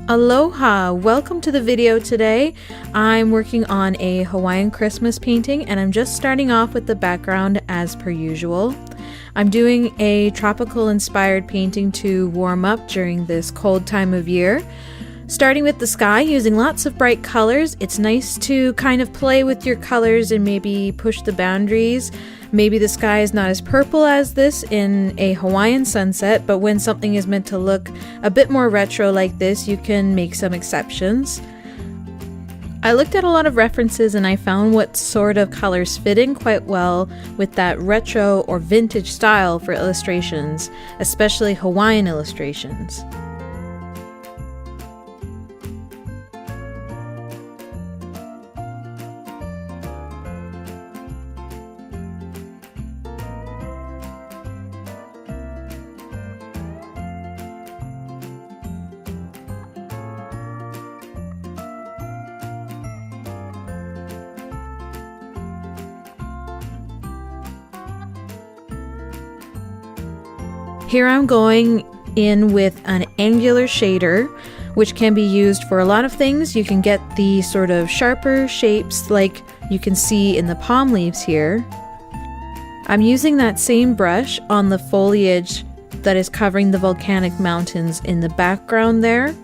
Aloha! Welcome to the video today. I'm working on a Hawaiian Christmas painting and I'm just starting off with the background as per usual. I'm doing a tropical inspired painting to warm up during this cold time of year. Starting with the sky using lots of bright colors. It's nice to kind of play with your colors and maybe push the boundaries. Maybe the sky is not as purple as this in a Hawaiian sunset, but when something is meant to look a bit more retro like this, you can make some exceptions. I looked at a lot of references and I found what sort of colors fit in quite well with that retro or vintage style for illustrations, especially Hawaiian illustrations. Here I'm going in with an angular shader, which can be used for a lot of things. You can get the sort of sharper shapes like you can see in the palm leaves here. I'm using that same brush on the foliage that is covering the volcanic mountains in the background there.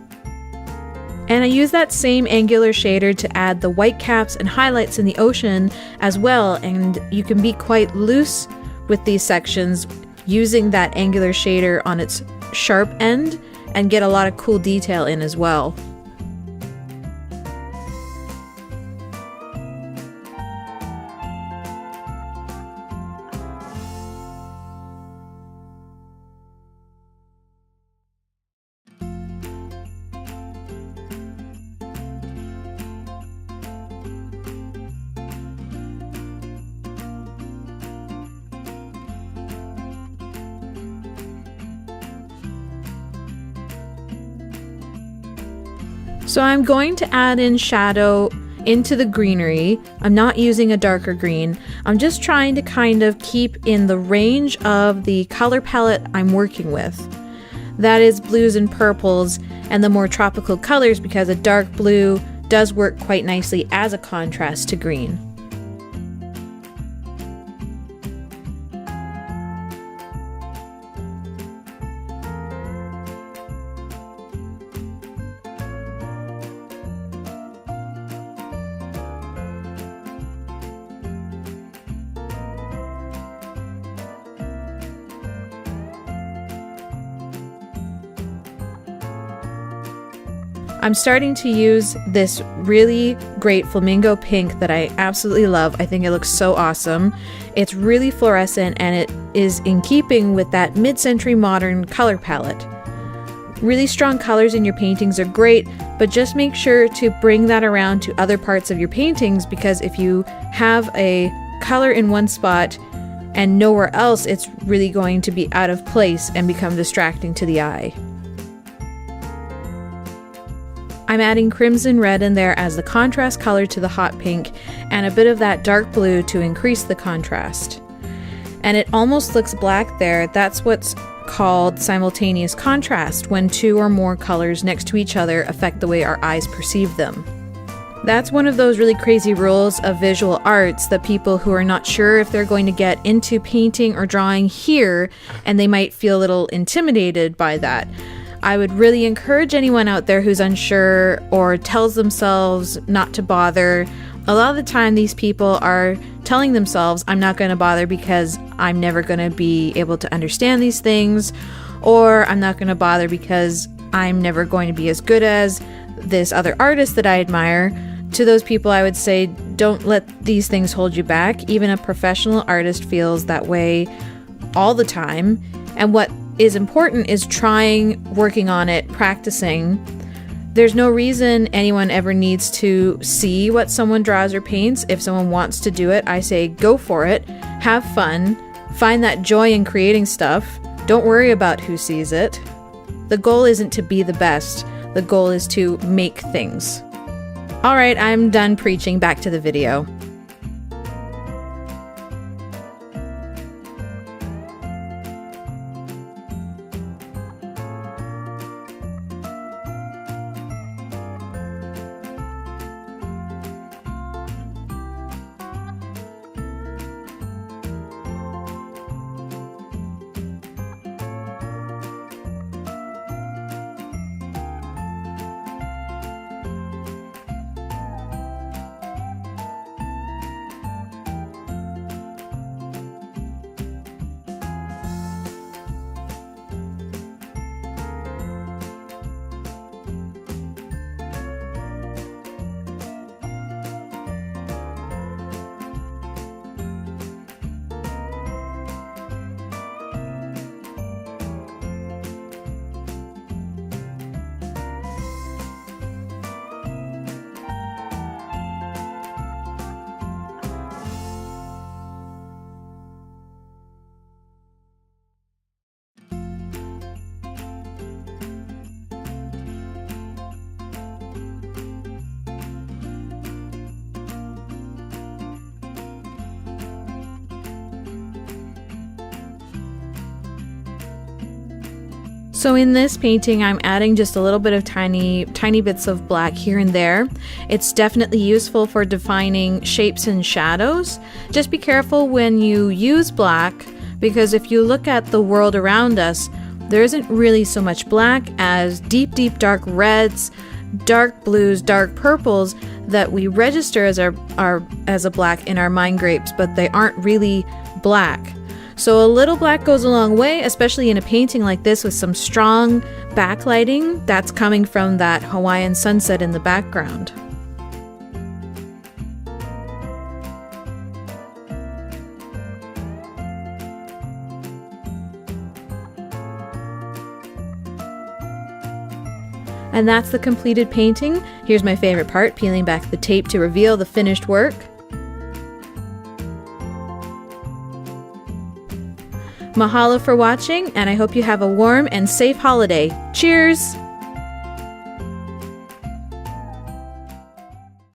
And I use that same angular shader to add the white caps and highlights in the ocean as well, and you can be quite loose with these sections using that angular shader on its sharp end and get a lot of cool detail in as well. So I'm going to add in shadow into the greenery. I'm not using a darker green. I'm just trying to kind of keep in the range of the color palette I'm working with. That is blues and purples and the more tropical colors, because a dark blue does work quite nicely as a contrast to green. I'm starting to use this really great flamingo pink that I absolutely love. I think it looks so awesome. It's really fluorescent and it is in keeping with that mid-century modern color palette. Really strong colors in your paintings are great, but just make sure to bring that around to other parts of your paintings, because if you have a color in one spot and nowhere else, it's really going to be out of place and become distracting to the eye. I'm adding crimson red in there as the contrast color to the hot pink and a bit of that dark blue to increase the contrast. And it almost looks black there. That's what's called simultaneous contrast, when two or more colors next to each other affect the way our eyes perceive them. That's one of those really crazy rules of visual arts that people who are not sure if they're going to get into painting or drawing hear, and they might feel a little intimidated by that. I would really encourage anyone out there who's unsure or tells themselves not to bother. A lot of the time these people are telling themselves, I'm not going to bother because I'm never going to be able to understand these things, or I'm not going to bother because I'm never going to be as good as this other artist that I admire. To those people, I would say, don't let these things hold you back. Even a professional artist feels that way all the time. And what is important is trying, working on it, practicing. There's no reason anyone ever needs to see what someone draws or paints. If someone wants to do it, I say go for it, have fun, find that joy in creating stuff. Don't worry about who sees it. The goal isn't to be the best, the goal is to make things. Alright, I'm done preaching, back to the video. So in this painting, I'm adding just a little bit of tiny bits of black here and there. It's definitely useful for defining shapes and shadows. Just be careful when you use black, because if you look at the world around us, there isn't really so much black as deep dark reds, dark blues, dark purples that we register as as a black in our mind grapes, but they aren't really black. So a little black goes a long way, especially in a painting like this with some strong backlighting that's coming from that Hawaiian sunset in the background. And that's the completed painting. Here's my favorite part, peeling back the tape to reveal the finished work. Mahalo for watching, and I hope you have a warm and safe holiday. Cheers!